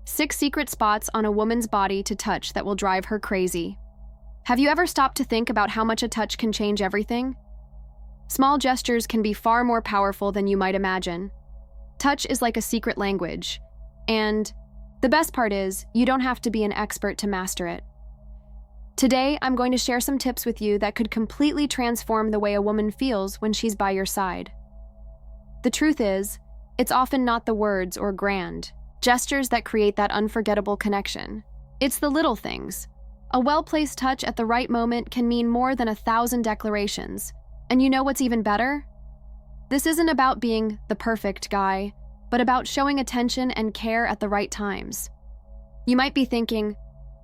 6 secret spots on a woman's body to touch that will drive her crazy. Have you ever stopped to think about how much a touch can change everything? Small gestures can be far more powerful than you might imagine. Touch is like a secret language, and the best part is, you don't have to be an expert to master it. Today, I'm going to share some tips with you that could completely transform the way a woman feels when she's by your side. The truth is, it's often not the words or grand gestures that create that unforgettable connection. It's the little things. A well-placed touch at the right moment can mean more than 1,000 declarations. And you know what's even better? This isn't about being the perfect guy, but about showing attention and care at the right times. You might be thinking,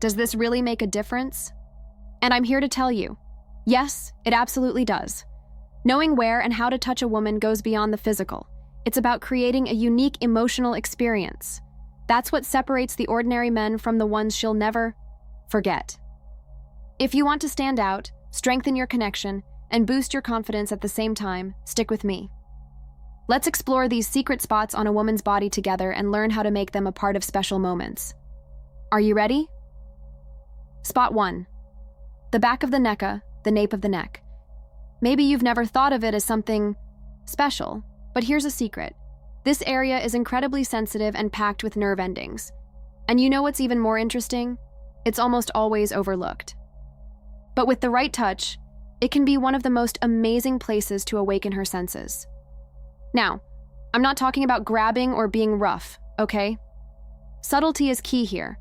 does this really make a difference? And I'm here to tell you, yes, it absolutely does. Knowing where and how to touch a woman goes beyond the physical. It's about creating a unique emotional experience. That's what separates the ordinary men from the ones she'll never forget. If you want to stand out, strengthen your connection, and boost your confidence at the same time, stick with me. Let's explore these secret spots on a woman's body together and learn how to make them a part of special moments. Are you ready? Spot 1. The back of the neck, the nape of the neck. Maybe you've never thought of it as something special, but here's a secret. This area is incredibly sensitive and packed with nerve endings. And you know what's even more interesting? It's almost always overlooked. But with the right touch, it can be one of the most amazing places to awaken her senses. Now, I'm not talking about grabbing or being rough, okay? Subtlety is key here.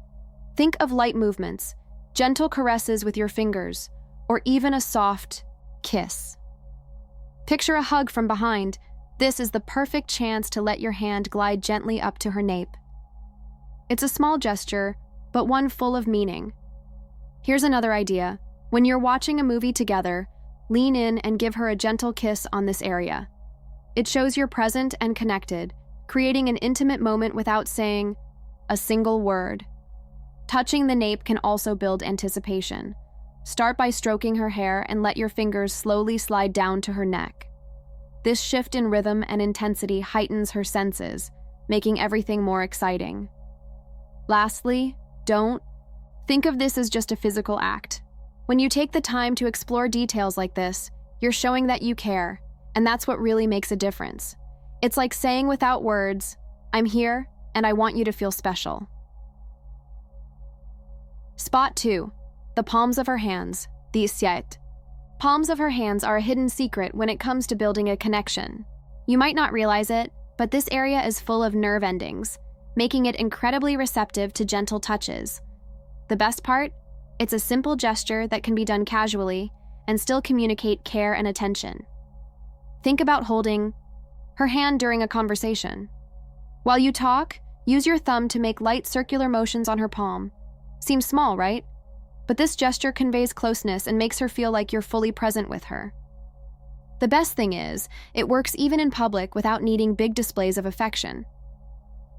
Think of light movements, gentle caresses with your fingers, or even a soft kiss. Picture a hug from behind. This is the perfect chance to let your hand glide gently up to her nape. It's a small gesture, but one full of meaning. Here's another idea. When you're watching a movie together, lean in and give her a gentle kiss on this area. It shows you're present and connected, creating an intimate moment without saying a single word. Touching the nape can also build anticipation. Start by stroking her hair and let your fingers slowly slide down to her neck. This shift in rhythm and intensity heightens her senses, making everything more exciting. Lastly, don't think of this as just a physical act. When you take the time to explore details like this, you're showing that you care, and that's what really makes a difference. It's like saying without words, I'm here, and I want you to feel special. Spot 2. The palms of her hands, the siete. Palms of her hands are a hidden secret when it comes to building a connection. You might not realize it, but this area is full of nerve endings, making it incredibly receptive to gentle touches. The best part? It's a simple gesture that can be done casually and still communicate care and attention. Think about holding her hand during a conversation. While you talk, use your thumb to make light circular motions on her palm. Seems small, right? But this gesture conveys closeness and makes her feel like you're fully present with her. The best thing is, it works even in public without needing big displays of affection.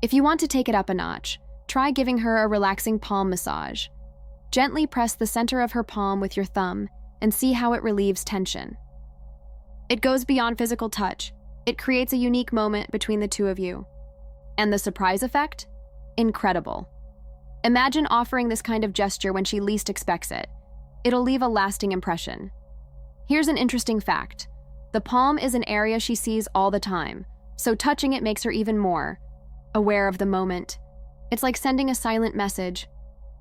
If you want to take it up a notch, try giving her a relaxing palm massage. Gently press the center of her palm with your thumb and see how it relieves tension. It goes beyond physical touch. It creates a unique moment between the two of you. And the surprise effect? Incredible. Imagine offering this kind of gesture when she least expects it. It'll leave a lasting impression. Here's an interesting fact. The palm is an area she sees all the time, so touching it makes her even more aware of the moment. It's like sending a silent message.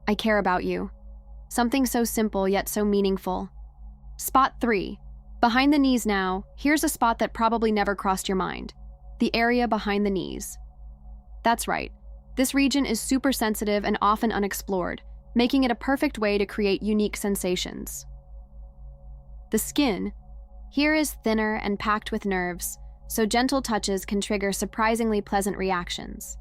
I care about you. Something so simple yet so meaningful. Spot 3. Behind the knees now, here's a spot that probably never crossed your mind. The area behind the knees. That's right. This region is super sensitive and often unexplored, making it a perfect way to create unique sensations. The skin here is thinner and packed with nerves, so gentle touches can trigger surprisingly pleasant reactions.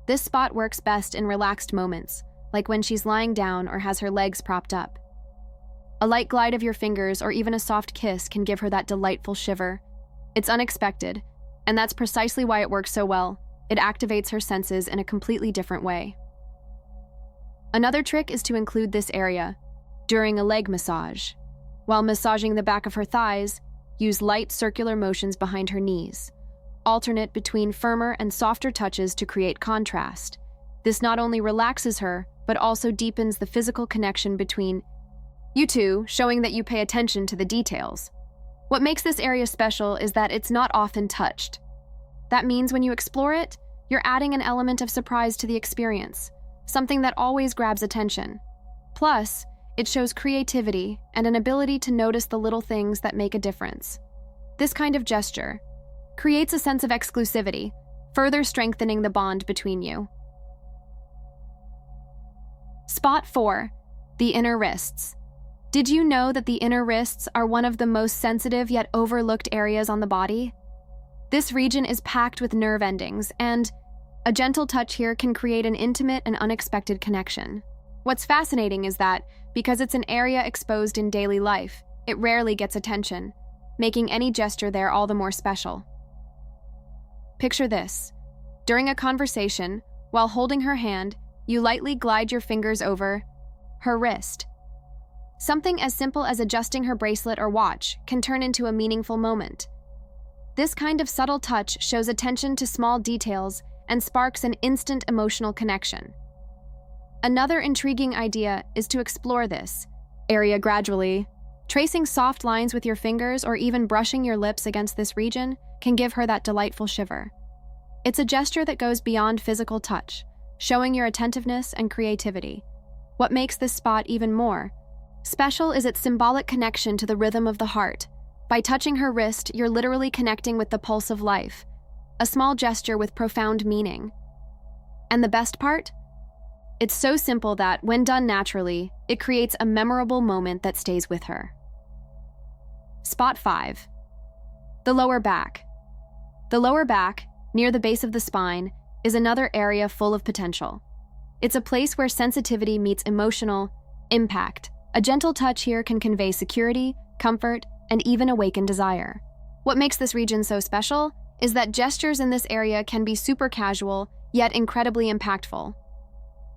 This spot works best in relaxed moments, like when she's lying down or has her legs propped up. A light glide of your fingers or even a soft kiss can give her that delightful shiver. It's unexpected, and that's precisely why it works so well. It activates her senses in a completely different way. Another trick is to include this area during a leg massage. While massaging the back of her thighs, use light circular motions behind her knees. Alternate between firmer and softer touches to create contrast. This not only relaxes her, but also deepens the physical connection between you two, showing that you pay attention to the details. What makes this area special is that it's not often touched. That means when you explore it, you're adding an element of surprise to the experience, something that always grabs attention. Plus, it shows creativity and an ability to notice the little things that make a difference. This kind of gesture creates a sense of exclusivity, further strengthening the bond between you. Spot 4. The inner wrists. Did you know that the inner wrists are one of the most sensitive yet overlooked areas on the body? This region is packed with nerve endings, and a gentle touch here can create an intimate and unexpected connection. What's fascinating is that, because it's an area exposed in daily life, it rarely gets attention, making any gesture there all the more special. Picture this. During a conversation, while holding her hand, you lightly glide your fingers over her wrist. Something as simple as adjusting her bracelet or watch can turn into a meaningful moment. This kind of subtle touch shows attention to small details and sparks an instant emotional connection. Another intriguing idea is to explore this area gradually. Tracing soft lines with your fingers or even brushing your lips against this region can give her that delightful shiver. It's a gesture that goes beyond physical touch, showing your attentiveness and creativity. What makes this spot even more special is its symbolic connection to the rhythm of the heart. By touching her wrist, you're literally connecting with the pulse of life, a small gesture with profound meaning. And the best part? It's so simple that, when done naturally, it creates a memorable moment that stays with her. Spot 5. The lower back. The lower back, near the base of the spine, is another area full of potential. It's a place where sensitivity meets emotional impact. A gentle touch here can convey security, comfort, and even awaken desire. What makes this region so special is that gestures in this area can be super casual, yet incredibly impactful.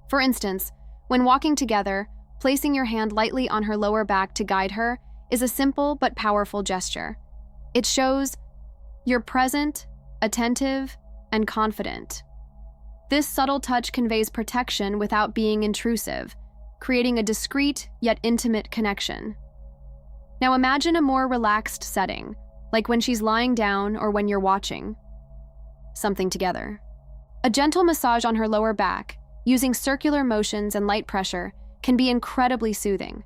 For instance, when walking together, placing your hand lightly on her lower back to guide her is a simple but powerful gesture. It shows you're present, attentive, and confident. This subtle touch conveys protection without being intrusive, creating a discreet yet intimate connection. Now imagine a more relaxed setting, like when she's lying down or when you're watching something together. A gentle massage on her lower back, using circular motions and light pressure, can be incredibly soothing.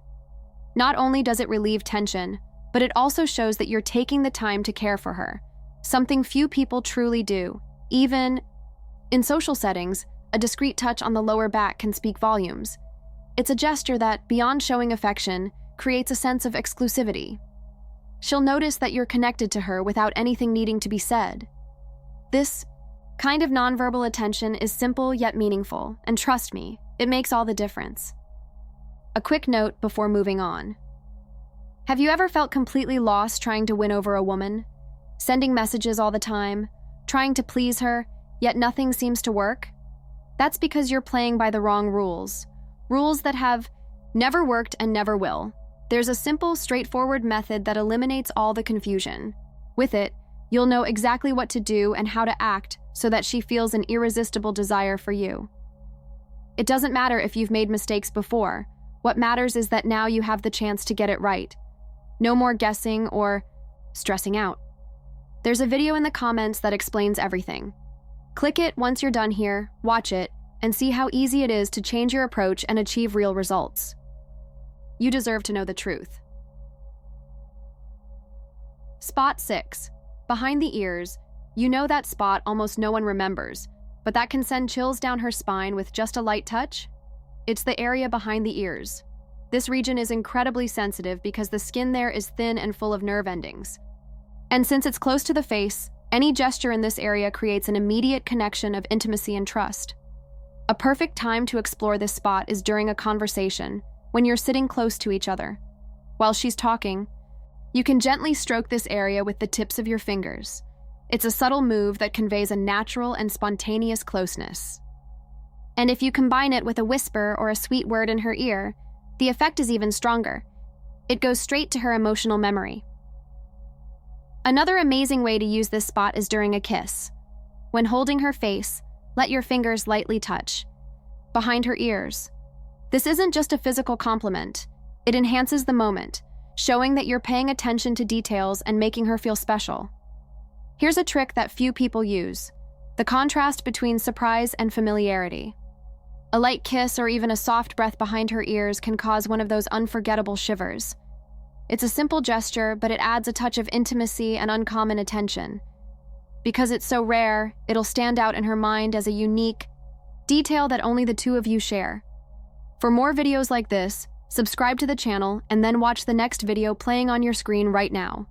Not only does it relieve tension, but it also shows that you're taking the time to care for her, something few people truly do. Even in social settings, a discreet touch on the lower back can speak volumes. It's a gesture that, beyond showing affection, creates a sense of exclusivity. She'll notice that you're connected to her without anything needing to be said. This kind of nonverbal attention is simple yet meaningful, and trust me, it makes all the difference. A quick note before moving on. Have you ever felt completely lost trying to win over a woman? Sending messages all the time, trying to please her, yet nothing seems to work? That's because you're playing by the wrong rules. Rules that have never worked and never will. There's a simple, straightforward method that eliminates all the confusion. With it, you'll know exactly what to do and how to act so that she feels an irresistible desire for you. It doesn't matter if you've made mistakes before. What matters is that now you have the chance to get it right. No more guessing or stressing out. There's a video in the comments that explains everything. Click it once you're done here, watch it, and see how easy it is to change your approach and achieve real results. You deserve to know the truth. Spot 6. Behind the ears. You know that spot almost no one remembers, but that can send chills down her spine with just a light touch? It's the area behind the ears. This region is incredibly sensitive because the skin there is thin and full of nerve endings. And since it's close to the face, any gesture in this area creates an immediate connection of intimacy and trust. A perfect time to explore this spot is during a conversation, when you're sitting close to each other. While she's talking, you can gently stroke this area with the tips of your fingers. It's a subtle move that conveys a natural and spontaneous closeness. And if you combine it with a whisper or a sweet word in her ear, the effect is even stronger. It goes straight to her emotional memory. Another amazing way to use this spot is during a kiss. When holding her face, let your fingers lightly touch. behind her ears. This isn't just a physical compliment. It enhances the moment, showing that you're paying attention to details and making her feel special. Here's a trick that few people use: the contrast between surprise and familiarity. A light kiss or even a soft breath behind her ears can cause one of those unforgettable shivers. It's a simple gesture, but it adds a touch of intimacy and uncommon attention. Because it's so rare, it'll stand out in her mind as a unique detail that only the two of you share. For more videos like this, subscribe to the channel and then watch the next video playing on your screen right now.